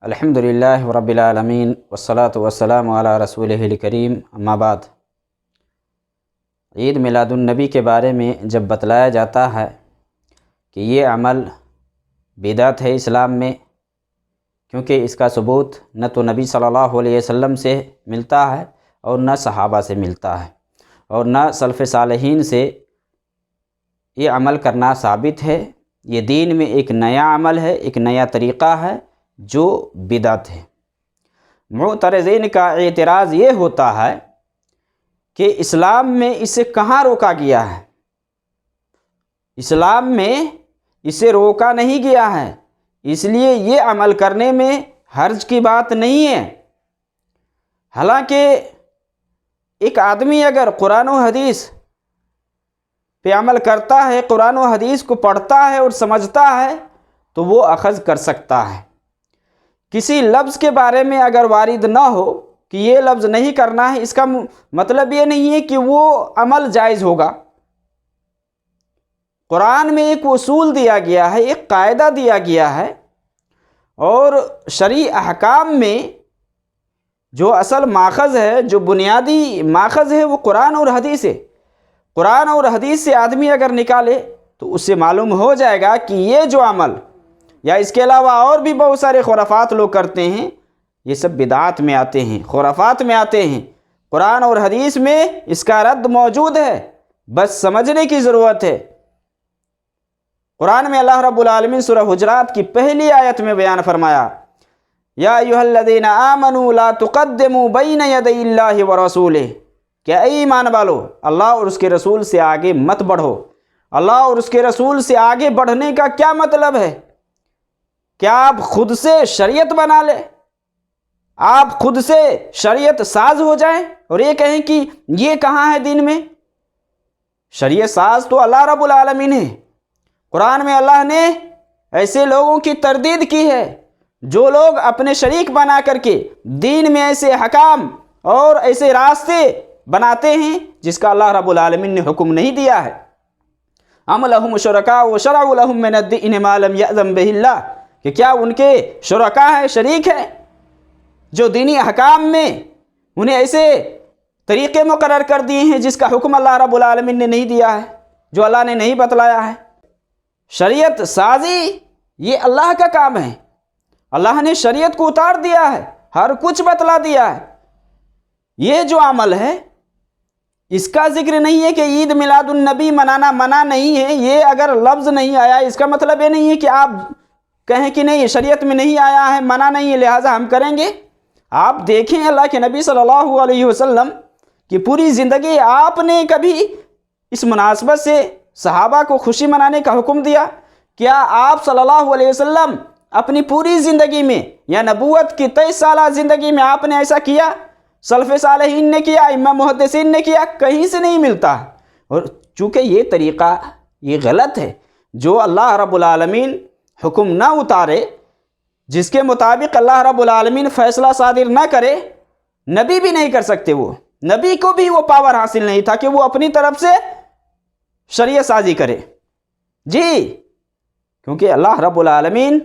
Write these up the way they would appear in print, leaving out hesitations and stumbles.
الحمدللہ رب العالمین والصلاة والسلام علی رسولہ الکریم اما بعد۔ عید میلاد النبی کے بارے میں جب بتلایا جاتا ہے کہ یہ عمل بدعت ہے اسلام میں، کیونکہ اس کا ثبوت نہ تو نبی صلی اللہ علیہ وسلم سے ملتا ہے اور نہ صحابہ سے ملتا ہے اور نہ سلف صالحین سے یہ عمل کرنا ثابت ہے۔ یہ دین میں ایک نیا عمل ہے، ایک نیا طریقہ ہے جو بدعت ہے۔ معترضین کا اعتراض یہ ہوتا ہے کہ اسلام میں اسے کہاں روکا گیا ہے؟ اسلام میں اسے روکا نہیں گیا ہے، اس لیے یہ عمل کرنے میں حرج کی بات نہیں ہے۔ حالانکہ ایک آدمی اگر قرآن و حدیث پہ عمل کرتا ہے، قرآن و حدیث کو پڑھتا ہے اور سمجھتا ہے تو وہ اخذ کر سکتا ہے۔ کسی لفظ کے بارے میں اگر وارد نہ ہو کہ یہ لفظ نہیں کرنا ہے، اس کا مطلب یہ نہیں ہے کہ وہ عمل جائز ہوگا۔ قرآن میں ایک اصول دیا گیا ہے، ایک قاعدہ دیا گیا ہے، اور شرعی احکام میں جو اصل ماخذ ہے، جو بنیادی ماخذ ہے، وہ قرآن اور حدیث ہے۔ قرآن اور حدیث سے آدمی اگر نکالے تو اس سے معلوم ہو جائے گا کہ یہ جو عمل یا اس کے علاوہ اور بھی بہت سارے خرافات لوگ کرتے ہیں، یہ سب بدعات میں آتے ہیں، خرافات میں آتے ہیں۔ قرآن اور حدیث میں اس کا رد موجود ہے، بس سمجھنے کی ضرورت ہے۔ قرآن میں اللہ رب العالمین سورہ حجرات کی پہلی آیت میں بیان فرمایا، یا ایھا الذین آمنوا لا تقدموا بین یدی اللہ ورسولہ، کہ اے ایمان والو، اللہ اور اس کے رسول سے آگے مت بڑھو۔ اللہ اور اس کے رسول سے آگے بڑھنے کا کیا مطلب ہے؟ کیا آپ خود سے شریعت بنا لیں، آپ خود سے شریعت ساز ہو جائیں اور یہ کہیں کہ یہ کہاں ہے دین میں؟ شریعت ساز تو اللہ رب العالمین ہے۔ قرآن میں اللہ نے ایسے لوگوں کی تردید کی ہے جو لوگ اپنے شریک بنا کر کے دین میں ایسے حکام اور ایسے راستے بناتے ہیں جس کا اللہ رب العالمین نے حکم نہیں دیا ہے۔ ام لہم شرکاء شرعوا لہم من الدین ما لم یأذن بہ اللہ، کہ کیا ان کے شرکاء ہیں، شریک ہیں، جو دینی احکام میں انہیں ایسے طریقے مقرر کر دیے ہیں جس کا حکم اللہ رب العالمین نے نہیں دیا ہے، جو اللہ نے نہیں بتلایا ہے۔ شریعت سازی یہ اللہ کا کام ہے۔ اللہ نے شریعت کو اتار دیا ہے، ہر کچھ بتلا دیا ہے۔ یہ جو عمل ہے اس کا ذکر نہیں ہے کہ عید میلاد النبی منانا منع نہیں ہے۔ یہ اگر لفظ نہیں آیا، اس کا مطلب یہ نہیں ہے کہ آپ کہیں کہ نہیں شریعت میں نہیں آیا ہے، منع نہیں ہے، لہٰذا ہم کریں گے۔ آپ دیکھیں اللہ کے نبی صلی اللہ علیہ وسلم کی پوری زندگی آپ نے کبھی اس مناسبت سے صحابہ کو خوشی منانے کا حکم دیا؟ کیا آپ صلی اللہ علیہ وسلم اپنی پوری زندگی میں یا نبوت کی 23 سالہ زندگی میں آپ نے ایسا کیا؟ سلف صالحین نے کیا، ائمہ محدثین نے کیا؟ کہیں سے نہیں ملتا۔ اور چونکہ یہ طریقہ یہ غلط ہے، جو اللہ رب العالمین حکم نہ اتارے، جس کے مطابق اللہ رب العالمین فیصلہ صادر نہ کرے، نبی بھی نہیں کر سکتے۔ وہ نبی کو بھی وہ پاور حاصل نہیں تھا کہ وہ اپنی طرف سے شریعت سازی کرے۔ جی، کیونکہ اللہ رب العالمین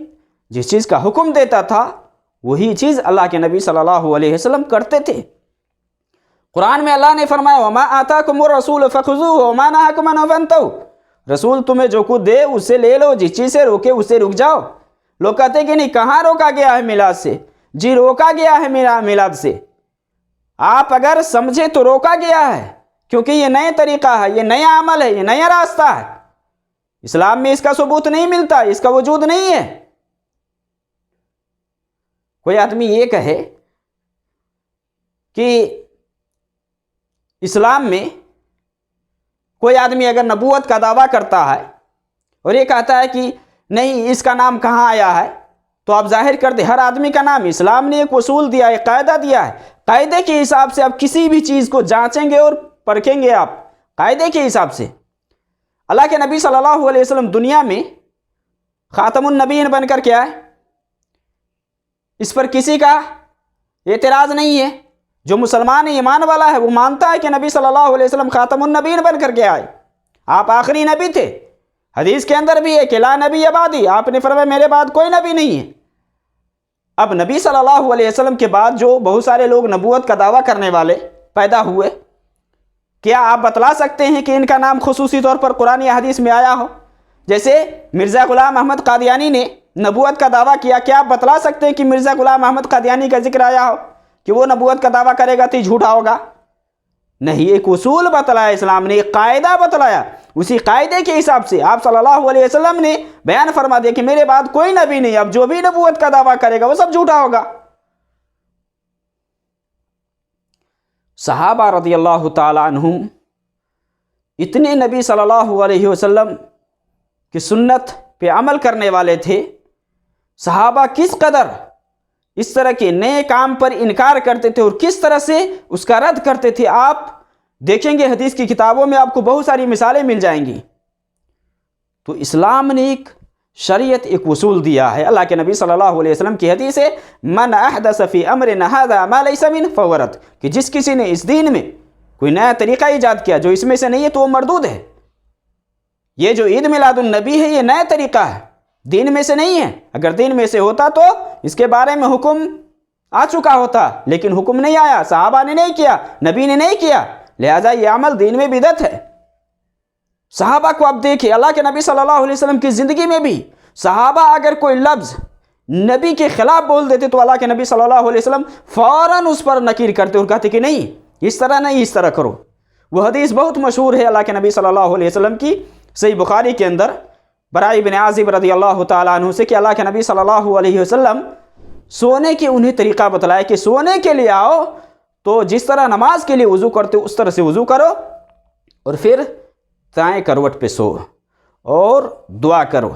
جس چیز کا حکم دیتا تھا وہی چیز اللہ کے نبی صلی اللہ علیہ وسلم کرتے تھے۔ قرآن میں اللہ نے فرمایا، وما آتاکم الرسول فخذوہ وما نہاکم عنہ فانتہوا، رسول تمہیں جو کچھ دے اسے لے لو، جس چیز سے روکے اسے رک جاؤ۔ لوگ کہتے کہ نہیں، کہاں روکا گیا ہے میلاد سے؟ جی روکا گیا ہے میلاد سے۔ آپ اگر سمجھے تو روکا گیا ہے، کیونکہ یہ نئے طریقہ ہے، یہ نیا عمل ہے، یہ نیا راستہ ہے۔ اسلام میں اس کا ثبوت نہیں ملتا، اس کا وجود نہیں ہے۔ کوئی آدمی یہ کہے کہ اسلام میں کوئی آدمی اگر نبوت کا دعویٰ کرتا ہے اور یہ کہتا ہے کہ نہیں اس کا نام کہاں آیا ہے، تو آپ ظاہر کر دیں ہر آدمی کا نام۔ اسلام نے ایک اصول دیا ہے، ایک قاعدہ دیا ہے، قاعدے کے حساب سے آپ کسی بھی چیز کو جانچیں گے اور پرکھیں گے، آپ قاعدے کے حساب سے۔ اللہ کے نبی صلی اللہ علیہ وسلم دنیا میں خاتم النبیین بن کر کے آئے، اس پر کسی کا اعتراض نہیں ہے۔ جو مسلمان ایمان والا ہے وہ مانتا ہے کہ نبی صلی اللہ علیہ وسلم خاتم النبیین بن کر کے آئے، آپ آخری نبی تھے۔ حدیث کے اندر بھی ہے کہ لا نبی بعدی، آپ نے فرمایا میرے بعد کوئی نبی نہیں ہے۔ اب نبی صلی اللہ علیہ وسلم کے بعد جو بہت سارے لوگ نبوت کا دعویٰ کرنے والے پیدا ہوئے، کیا آپ بتلا سکتے ہیں کہ ان کا نام خصوصی طور پر قرآن یا حدیث میں آیا ہو؟ جیسے مرزا غلام احمد قادیانی نے نبوت کا دعویٰ کیا، کیا آپ بتلا سکتے ہیں کہ مرزا غلام احمد قادیانی کا ذکر آیا ہو کہ وہ نبوت کا دعویٰ کرے گا تو یہ جھوٹا ہوگا؟ نہیں، ایک اصول بتلایا اسلام نے، ایک قاعدہ بتلایا، اسی قاعدے کے حساب سے آپ صلی اللہ علیہ وسلم نے بیان فرما دیا کہ میرے بعد کوئی نبی نہیں، اب جو بھی نبوت کا دعویٰ کرے گا وہ سب جھوٹا ہوگا۔ صحابہ رضی اللہ تعالی عنہم اتنے نبی صلی اللہ علیہ وسلم کی سنت پہ عمل کرنے والے تھے، صحابہ کس قدر اس طرح کے نئے کام پر انکار کرتے تھے اور کس طرح سے اس کا رد کرتے تھے، آپ دیکھیں گے حدیث کی کتابوں میں آپ کو بہت ساری مثالیں مل جائیں گی۔ تو اسلام نے ایک شریعت، ایک اصول دیا ہے۔ اللہ کے نبی صلی اللہ علیہ وسلم کی حدیث ہے، من احدث فی امرنا ھذا ما لیس منہ فہو رد، کہ جس کسی نے اس دین میں کوئی نیا طریقہ ایجاد کیا جو اس میں سے نہیں ہے تو وہ مردود ہے۔ یہ جو عید میلاد النبی ہے یہ نیا طریقہ ہے، دین میں سے نہیں ہے۔ اگر دین میں سے ہوتا تو اس کے بارے میں حکم آ چکا ہوتا، لیکن حکم نہیں آیا، صحابہ نے نہیں کیا، نبی نے نہیں کیا، لہذا یہ عمل دین میں بدعت ہے۔ صحابہ کو اب دیکھیں، اللہ کے نبی صلی اللہ علیہ وسلم کی زندگی میں بھی صحابہ اگر کوئی لفظ نبی کے خلاف بول دیتے تو اللہ کے نبی صلی اللہ علیہ وسلم فوراً اس پر نکیر کرتے اور کہتے کہ نہیں، اس طرح نہیں، اس طرح کرو۔ وہ حدیث بہت مشہور ہے اللہ کے نبی صلی اللہ علیہ وسلم کی، صحیح بخاری کے اندر، براء بن عازب رضی اللہ تعالیٰ عنہ سے، کہ اللہ کے نبی صلی اللہ علیہ وسلم سونے کے انہیں طریقہ بتلایا کہ سونے کے لیے آؤ تو جس طرح نماز کے لیے وضو کرتے اس طرح سے وضو کرو، اور پھر دائیں کروٹ پہ سو اور دعا کرو،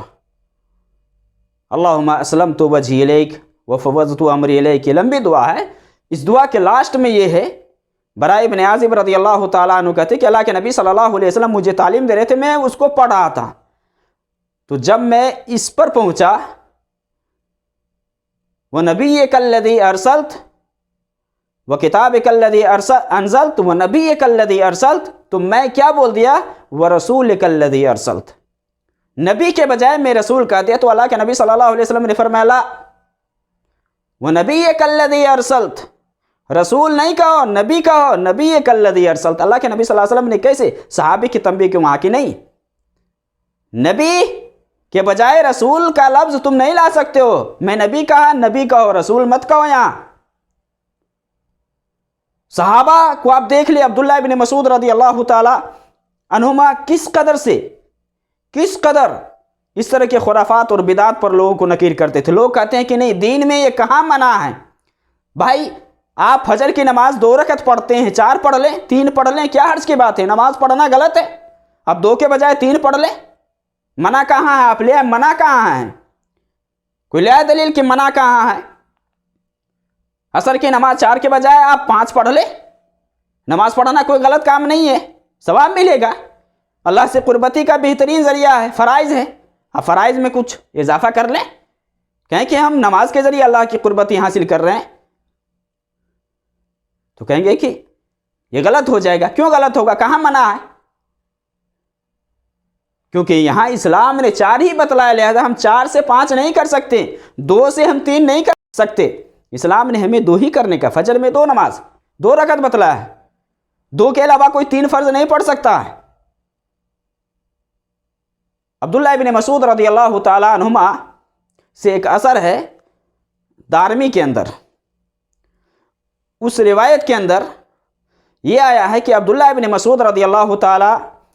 اللہم اسلمت وجہی الیک وفوضت امری الیک، یہ لمبی دعا ہے۔ اس دعا کے لاسٹ میں یہ ہے، براء بن عازب رضی اللہ تعالیٰ عنہ کہتے کہ اللہ کے نبی صلی اللہ علیہ وسلم مجھے تعلیم دے رہے تھے، میں اس کو پڑھ رہا تھا، تو جب میں اس پر پہنچا، وَنَبِيِّكَ الَّذِي أَرْسَلْتَ وَكِتَابِكَ الَّذِي أَنزَلْتَ وَنَبِيِّكَ الَّذِي أَرْسَلْتَ، تو میں کیا بول دیا؟ وَرَسُولِكَ الَّذِي أَرْسَلْتَ، نبی کے بجائے میں رسول کہہ دیا۔ تو اللہ کے نبی صلی اللہ علیہ وسلم نے فرمایا لا، وَنَبِيِّكَ الَّذِي أَرْسَلْتَ، رسول نہیں کہو، نبی کہو، نَبِيِّكَ الَّذِي أَرْسَلْتَ۔ اللہ کے نبی صلی اللہ علیہ وسلم نے کیسے؟ صحابی کی تنبیہ کی وہاں کی نہیں، نبی کے بجائے رسول کا لفظ تم نہیں لا سکتے ہو، میں نبی کہا، نبی کہو، رسول مت کہو۔ یہاں صحابہ کو آپ دیکھ لیں، عبداللہ ابن مسعود رضی اللہ تعالی عنہما کس قدر اس طرح کے خرافات اور بدعات پر لوگوں کو نکیر کرتے تھے۔ لوگ کہتے ہیں کہ نہیں، دین میں یہ کہاں منع ہے؟ بھائی آپ فجر کی نماز 2 رکعت پڑھتے ہیں، 4 پڑھ لیں، 3 پڑھ لیں، کیا حرج کی بات ہے؟ نماز پڑھنا غلط ہے، اب 2 کے بجائے 3 پڑھ لیں، منع کہاں ہے؟ آپ لے منع کہاں ہے؟ کوئی لے دلیل کہ منع کہاں ہے؟ عصر کی نماز 4 کے بجائے آپ 5 پڑھ لیں، نماز پڑھنا کوئی غلط کام نہیں ہے، ثواب ملے گا، اللہ سے قربتی کا بہترین ذریعہ ہے، فرائض ہے، آپ فرائض میں کچھ اضافہ کر لیں، کہیں کہ ہم نماز کے ذریعے اللہ کی قربتی حاصل کر رہے ہیں، تو کہیں گے کہ یہ غلط ہو جائے گا۔ کیوں غلط ہوگا؟ کہاں منع ہے؟ کیونکہ یہاں اسلام نے 4 ہی بتلایا، لہذا ہم 4 سے 5 نہیں کر سکتے، 2 سے ہم 3 نہیں کر سکتے، اسلام نے ہمیں 2 ہی کرنے کا، فجر میں 2 نماز 2 رکعت بتلایا ہے، 2 کے علاوہ کوئی 3 فرض نہیں پڑھ سکتا ہے۔ عبداللہ ابن مسعود رضی اللہ تعالی عنہما سے ایک اثر ہے دارمی کے اندر، اس روایت کے اندر یہ آیا ہے کہ عبداللہ ابن مسعود رضی اللہ تعالی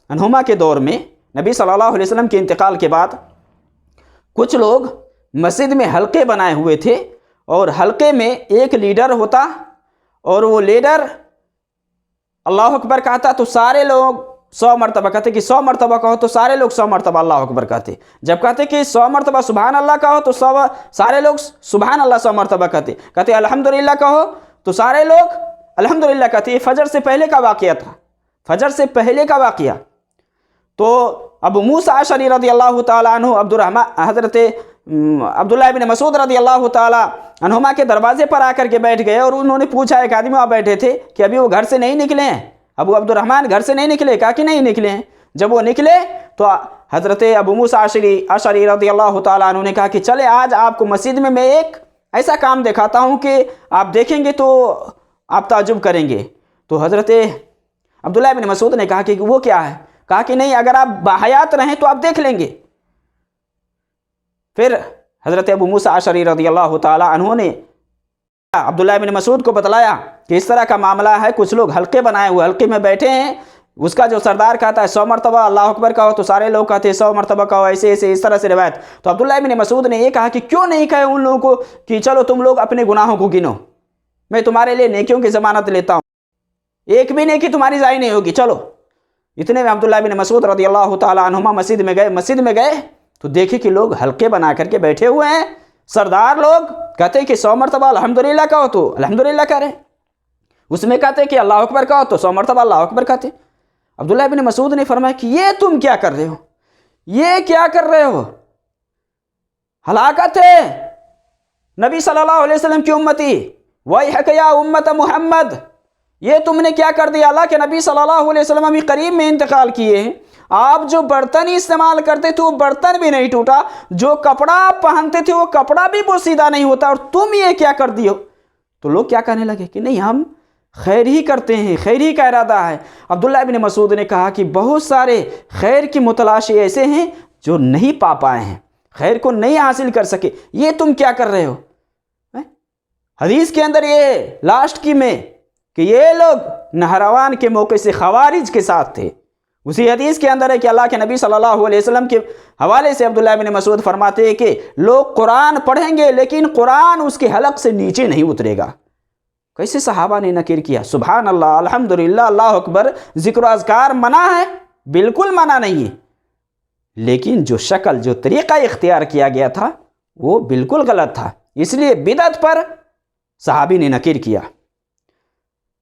عنہما کے دور میں نبی صلی اللہ علیہ وسلم کے انتقال کے بعد کچھ لوگ مسجد میں حلقے بنائے ہوئے تھے، اور حلقے میں ایک لیڈر ہوتا، اور وہ لیڈر اللہ اکبر کہتا تو سارے لوگ 100 مرتبہ کہتے کہ 100 مرتبہ کہو تو سارے لوگ 100 مرتبہ اللہ اکبر کہتے، جب کہتے کہ 100 مرتبہ سبحان اللہ کہو تو سارے لوگ سبحان اللہ 100 مرتبہ کہتے الحمدللہ کہو تو سارے لوگ الحمدللہ کہتے۔ یہ فجر سے پہلے کا واقعہ تھا، فجر سے پہلے کا واقعہ۔ تو ابو موسیٰ اشعری رضی اللہ تعالیٰ عنہ حضرت عبداللہ ابن مسعود رضی اللہ تعالیٰ عنہما کے دروازے پر آ کر کے بیٹھ گئے، اور انہوں نے پوچھا، ایک آدمی وہاں بیٹھے تھے کہ ابھی وہ گھر سے نہیں نکلے ہیں، ابو عبد الرحمن گھر سے نہیں نکلے؟ کہا کہ نہیں نکلے ہیں۔ جب وہ نکلے تو حضرت ابو موسیٰ اشعری رضی اللہ تعالیٰ عنہ نے کہا کہ چلے آج آپ کو مسجد میں ایک ایسا کام دکھاتا ہوں کہ آپ دیکھیں گے تو آپ تعجب کریں گے۔ تو حضرت عبداللہ بن مسعود نے کہا کہ وہ کیا ہے؟ کہا کہ نہیں، اگر آپ باحیات رہیں تو آپ دیکھ لیں گے۔ پھر حضرت ابو موسیٰ اشعری رضی اللہ تعالی عنہ نے عبداللہ بن مسعود کو بتلایا کہ اس طرح کا معاملہ ہے، کچھ لوگ حلقے بنائے ہوئے حلقے میں بیٹھے ہیں، اس کا جو سردار کہتا ہے 100 مرتبہ اللہ اکبر کہو تو سارے لوگ کہتے ہیں 100 مرتبہ کہو، ایسے ایسے اس طرح سے روایت۔ تو عبداللہ بن مسعود نے یہ کہا کہ کیوں نہیں کہے ان لوگوں کو کہ چلو تم لوگ اپنے گناہوں کو گنو، میں تمہارے لیے نیکیوں کی ضمانت لیتا ہوں، ایک بھی نیکی تمہاری ضائع نہیں ہوگی، چلو۔ اتنے میں عبداللہ بن مسعود رضی اللہ تعالی عنہما مسجد میں گئے تو دیکھے کہ لوگ حلقے بنا کر کے بیٹھے ہوئے ہیں، سردار لوگ کہتے ہیں کہ 100 مرتبہ الحمدللہ کہو تو الحمدللہ کہہ رہے، اس میں کہتے ہیں کہ اللہ اکبر کہو تو 100 مرتبہ اللہ اکبر کہتے۔ عبداللہ بن مسعود نے فرمایا کہ یہ تم کیا کر رہے ہو، یہ کیا کر رہے ہو، ہلاکت ہے نبی صلی اللہ علیہ وسلم کی امتی، وَيْحَكَ يَا أُمَّةَ محمد، یہ تم نے کیا کر دیا، اللہ کے نبی صلی اللہ علیہ وسلم ابھی قریب میں انتقال کیے ہیں، آپ جو برتن استعمال کرتے تھے وہ برتن بھی نہیں ٹوٹا، جو کپڑا آپ پہنتے تھے وہ کپڑا بھی بوسیدہ نہیں ہوتا، اور تم یہ کیا کر دیو۔ تو لوگ کیا کہنے لگے کہ نہیں، ہم خیر ہی کرتے ہیں، خیر ہی کا ارادہ ہے۔ عبداللہ بن مسعود نے کہا کہ بہت سارے خیر کی متلاشی ایسے ہیں جو نہیں پا پائے ہیں، خیر کو نہیں حاصل کر سکے، یہ تم کیا کر رہے ہو۔ حدیث کے اندر یہ لاسٹ کی میں کہ یہ لوگ نہروان کے موقع سے خوارج کے ساتھ تھے، اسی حدیث کے اندر ہے کہ اللہ کے نبی صلی اللہ علیہ وسلم کے حوالے سے عبداللہ بن مسعود فرماتے ہیں کہ لوگ قرآن پڑھیں گے لیکن قرآن اس کے حلق سے نیچے نہیں اترے گا۔ کیسے صحابہ نے نکیر کیا، سبحان اللہ، الحمدللہ، اللہ اکبر، ذکر و اذکار منع ہے، بالکل منع نہیں ہے، لیکن جو شکل جو طریقہ اختیار کیا گیا تھا وہ بالکل غلط تھا، اس لیے بدعت پر صحابی نے نکیر کیا۔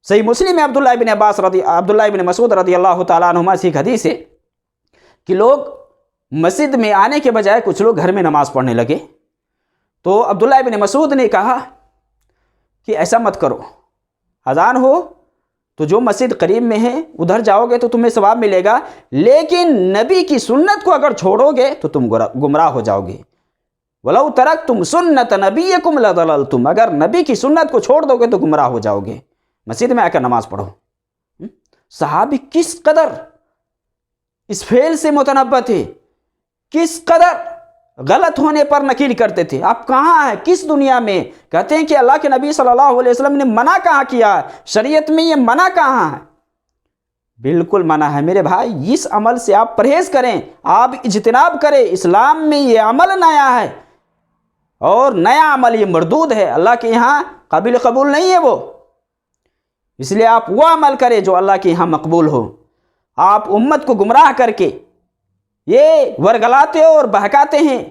صحیح مسلم میں عبداللہ بن مسعود رضی اللہ تعالیٰ عنہما سے ایک حدیث ہے کہ لوگ مسجد میں آنے کے بجائے کچھ لوگ گھر میں نماز پڑھنے لگے، تو عبداللہ بن مسعود نے کہا کہ ایسا مت کرو، اذان ہو تو جو مسجد قریب میں ہے ادھر جاؤ گے تو تمہیں ثواب ملے گا، لیکن نبی کی سنت کو اگر چھوڑو گے تو تم گمراہ ہو جاؤ گے۔ وَلَوْ تَرَكْتُمْ سُنَّةَ نَبِيِّكُمْ لَضَلَلْتُمْ، اگر نبی کی سنت کو چھوڑ دو گے تو گمراہ ہو جاؤ گے، مسجد میں آ کر نماز پڑھو۔ صحابی کس قدر اس فعل سے متنبہ تھے، کس قدر غلط ہونے پر نکیر کرتے تھے۔ آپ کہاں ہیں، کس دنیا میں؟ کہتے ہیں کہ اللہ کے نبی صلی اللہ علیہ وسلم نے منع کہاں کیا ہے، شریعت میں یہ منع کہاں ہے؟ بالکل منع ہے میرے بھائی، اس عمل سے آپ پرہیز کریں، آپ اجتناب کریں، اسلام میں یہ عمل نیا ہے، اور نیا عمل یہ مردود ہے، اللہ کے یہاں قابل قبول نہیں ہے وہ، اس لیے آپ وہ عمل کریں جو اللہ کے یہاں مقبول ہو۔ آپ امت کو گمراہ کر کے یہ ورگلاتے اور بہکاتے ہیں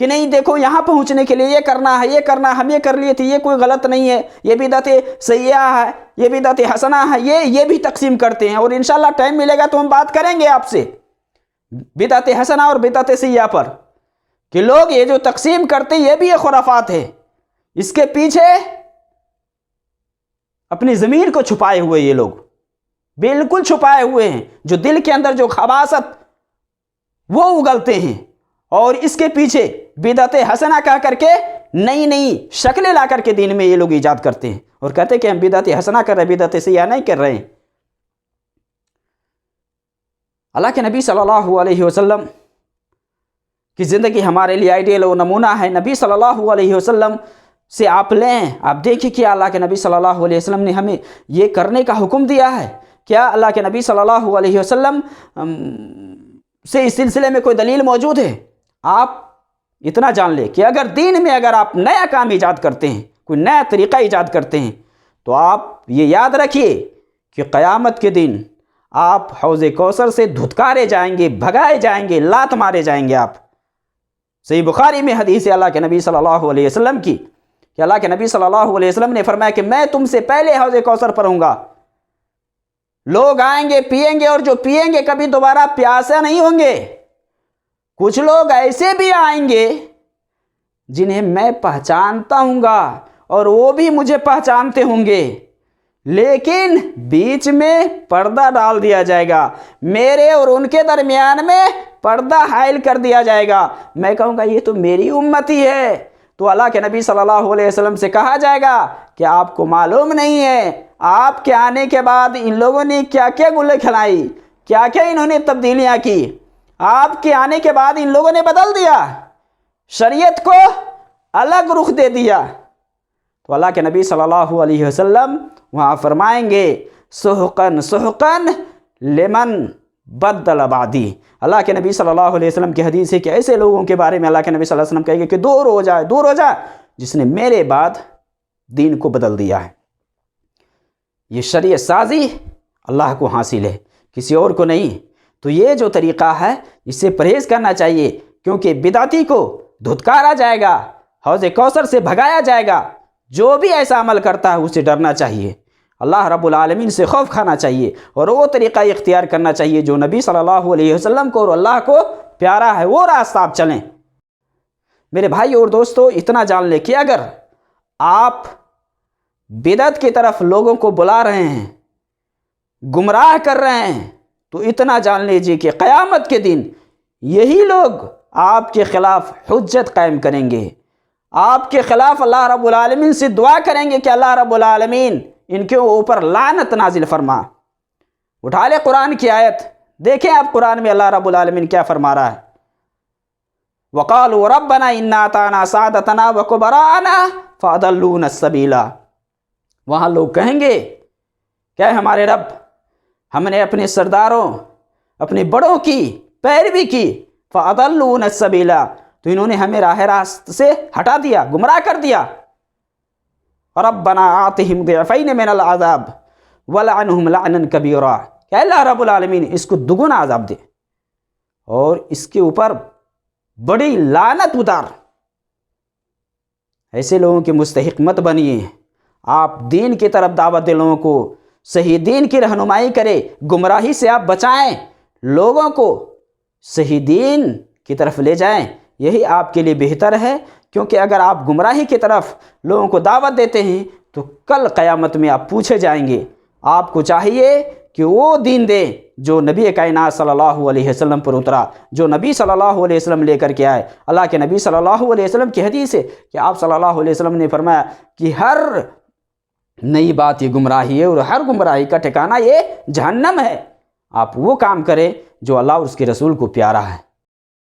کہ نہیں دیکھو یہاں پہنچنے کے لیے یہ کرنا ہے، یہ کرنا، ہم یہ کر لیے تھے، یہ کوئی غلط نہیں ہے، یہ بدعت سیئہ ہے، یہ بدعت حسنہ ہے، یہ بھی تقسیم کرتے ہیں، اور انشاءاللہ ٹائم ملے گا تو ہم بات کریں گے آپ سے بدعت حسنہ اور بدعت سیئہ پر، کہ لوگ یہ جو تقسیم کرتے ہیں یہ بھی ایک خرافات ہے، اس کے پیچھے اپنی ضمیر کو چھپائے ہوئے یہ لوگ بالکل چھپائے ہوئے ہیں، جو دل کے اندر جو خباثت وہ اگلتے ہیں، اور اس کے پیچھے بدعت حسنہ کہہ کر کے نئی نئی شکلیں لا کر کے دین میں یہ لوگ ایجاد کرتے ہیں، اور کہتے ہیں کہ ہم بدعت حسنہ کر رہے ہیں، بدعت سیئہ نہیں کر رہے ہیں۔ اللہ کے نبی صلی اللہ علیہ وسلم کی زندگی ہمارے لیے آئیڈیل و نمونہ ہے۔ نبی صلی اللہ علیہ وسلم سے آپ لیں، آپ دیکھیں کہ اللہ کے نبی صلی اللہ علیہ وسلم نے ہمیں یہ کرنے کا حکم دیا ہے۔ کیا اللہ کے نبی صلی اللہ علیہ وسلم سے اس سلسلے میں کوئی دلیل موجود ہے؟ آپ اتنا جان لیں کہ اگر دین میں اگر آپ نیا کام ایجاد کرتے ہیں، کوئی نیا طریقہ ایجاد کرتے ہیں، تو آپ یہ یاد رکھیے کہ قیامت کے دن آپ حوض کوثر سے دھتکارے جائیں گے، بھگائے جائیں گے، لات مارے جائیں گے آپ۔ صحیح بخاری میں حدیث ہے اللہ کے نبی صلی اللہ علیہ وسلم کی کہ اللہ کے نبی صلی اللہ علیہ وسلم نے فرمایا کہ میں تم سے پہلے حوض کوثر پر ہوں گا، لوگ آئیں گے پیئیں گے، اور جو پیئیں گے کبھی دوبارہ پیاسے نہیں ہوں گے۔ کچھ لوگ ایسے بھی آئیں گے جنہیں میں پہچانتا ہوں گا اور وہ بھی مجھے پہچانتے ہوں گے، لیکن بیچ میں پردہ ڈال دیا جائے گا، میرے اور ان کے درمیان میں پردہ حائل کر دیا جائے گا۔ میں کہوں گا یہ تو میری امتی ہے، تو اللہ کے نبی صلی اللہ علیہ وسلم سے کہا جائے گا کہ آپ کو معلوم نہیں ہے آپ کے آنے کے بعد ان لوگوں نے کیا کیا گلے کھلائی، کیا کیا انہوں نے تبدیلیاں کی، آپ کے آنے کے بعد ان لوگوں نے بدل دیا، شریعت کو الگ رخ دے دیا۔ تو اللہ کے نبی صلی اللہ علیہ وسلم وہاں فرمائیں گے سحقن سحقن لمن بدل بعدی۔ اللہ کے نبی صلی اللہ علیہ وسلم کی حدیث ہے کہ ایسے لوگوں کے بارے میں اللہ کے نبی صلی اللہ علیہ وسلم کہیں گے کہ دور ہو جائے جس نے میرے بعد دین کو بدل دیا ہے۔ یہ شریعت سازی اللہ کو حاصل ہے، کسی اور کو نہیں۔ تو یہ جو طریقہ ہے اس سے پرہیز کرنا چاہیے، کیونکہ بدعتی کو دھتکارا جائے گا، حوض کوثر سے بھگایا جائے گا۔ جو بھی ایسا عمل کرتا ہے اسے ڈرنا چاہیے، اللہ رب العالمین سے خوف کھانا چاہیے، اور وہ طریقہ اختیار کرنا چاہیے جو نبی صلی اللہ علیہ وسلم کو اور اللہ کو پیارا ہے، وہ راستہ آپ چلیں۔ میرے بھائی اور دوستو، اتنا جان لیں کہ اگر آپ بدعت کی طرف لوگوں کو بلا رہے ہیں، گمراہ کر رہے ہیں، تو اتنا جان لیجئے کہ قیامت کے دن یہی لوگ آپ کے خلاف حجت قائم کریں گے، آپ کے خلاف اللہ رب العالمین سے دعا کریں گے کہ اللہ رب العالمین ان کے اوپر لعنت نازل فرما۔ اٹھا لے قرآن کی آیت، دیکھیں آپ قرآن میں اللہ رب العالمین کیا فرما رہا ہے۔ وَقَالُوا رَبَّنَا إِنَّا أَطَعْنَا سَادَتَنَا وَكُبَرَاءَنَا فَأَضَلُّونَا السَّبِيلَ۔ وہاں لوگ کہیں گے کہ ہمارے رب، ہم نے اپنے سرداروں، اپنے بڑوں کی پیروی کی، فَأَضَلُّونَا السَّبِيلَ، تو انہوں نے ہمیں راہ راست سے ہٹا دیا، گمراہ کر دیا۔ رَبَّنَا آتِهِمْ ضِعْفَيْنِ مِنَ الْعَذَابِ وَلَعَنْهُمْ لَعْنًا كَبِيرًا، کہ اللہ رب العالمین اس کو دگنا عذاب دے اور اس کے اوپر بڑی لعنت اتار۔ ایسے لوگوں کے مستحق مت بنیے۔ آپ دین کی طرف دعوت دیں، لوگوں کو صحیح دین کی رہنمائی کرے، گمراہی سے آپ بچائیں، لوگوں کو صحیح دین کی طرف لے جائیں، یہی آپ کے لیے بہتر ہے۔ کیونکہ اگر آپ گمراہی کی طرف لوگوں کو دعوت دیتے ہیں تو کل قیامت میں آپ پوچھے جائیں گے۔ آپ کو چاہیے کہ وہ دین دیں جو نبی کائنات صلی اللہ علیہ وسلم پر اترا، جو نبی صلی اللہ علیہ وسلم لے کر کے آئے۔ اللہ کے نبی صلی اللہ علیہ وسلم کی حدیث ہے کہ آپ صلی اللہ علیہ وسلم نے فرمایا کہ ہر نئی بات یہ گمراہی ہے، اور ہر گمراہی کا ٹھکانہ یہ جہنم ہے۔ آپ وہ کام کریں جو اللہ اور اس کے رسول کو پیارا ہے۔